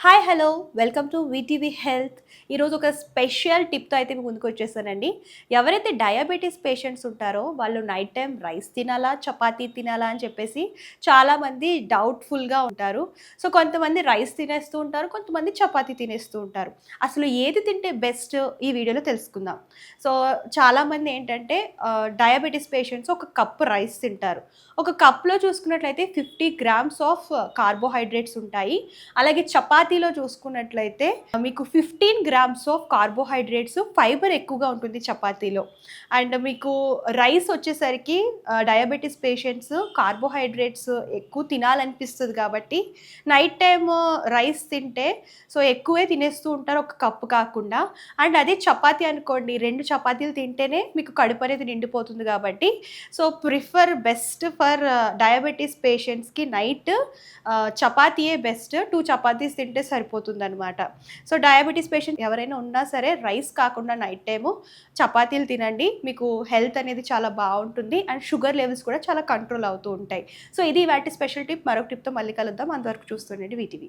Hi hello welcome to VTV health. ఈరోజు ఒక special టిప్తో అయితే మీ ముందుకు వచ్చేసానండి. ఎవరైతే డయాబెటీస్ పేషెంట్స్ ఉంటారో వాళ్ళు నైట్ టైం రైస్ తినాలా చపాతీ తినాలా అని చెప్పేసి చాలామంది డౌట్ఫుల్గా ఉంటారు. సో కొంతమంది రైస్ తినేస్తూ ఉంటారు, కొంతమంది చపాతీ తినేస్తూ ఉంటారు. అసలు ఏది తింటే బెస్ట్ ఈ వీడియోలో తెలుసుకుందాం. సో చాలామంది ఏంటంటే డయాబెటీస్ పేషెంట్స్ ఒక కప్ రైస్ తింటారు. ఒక కప్లో చూసుకున్నట్లయితే 50 గ్రామ్స్ ఆఫ్ కార్బోహైడ్రేట్స్ ఉంటాయి. అలాగే చపాతీలో చూసుకున్నట్లయితే మీకు 15 గ్రామ్స్ ఆఫ్ కార్బోహైడ్రేట్స్, ఫైబర్ ఎక్కువగా ఉంటుంది చపాతీలో. అండ్ మీకు రైస్ వచ్చేసరికి డయాబెటీస్ పేషెంట్స్ కార్బోహైడ్రేట్స్ ఎక్కువ తినాలనిపిస్తుంది కాబట్టి నైట్ టైమ్ రైస్ తింటే సో ఎక్కువే తినేస్తూ ఉంటారు ఒక కప్పు కాకుండా. అండ్ అదే చపాతీ అనుకోండి, 2 చపాతీలు తింటేనే మీకు కడుపు అనేది నిండిపోతుంది కాబట్టి so prefer best for diabetes పేషెంట్స్కి నైట్ చపాతీయే బెస్ట్. 2 చపాతీస్ తింటే సరిపోతుందనమాట. సో డయాబెటీస్ పేషెంట్ ఎవరైనా ఉన్నా సరే రైస్ కాకుండా నైట్ టైము చపాతీలు తినండి. మీకు హెల్త్ అనేది చాలా బాగుంటుంది అండ్ షుగర్ లెవెల్స్ కూడా చాలా కంట్రోల్ అవుతూ ఉంటాయి. సో ఇది వాటి స్పెషల్ టిప్. మరొక టిప్తో మళ్ళీ కలుద్దాం. అంతవరకు చూస్తుండండి వీటీవీ.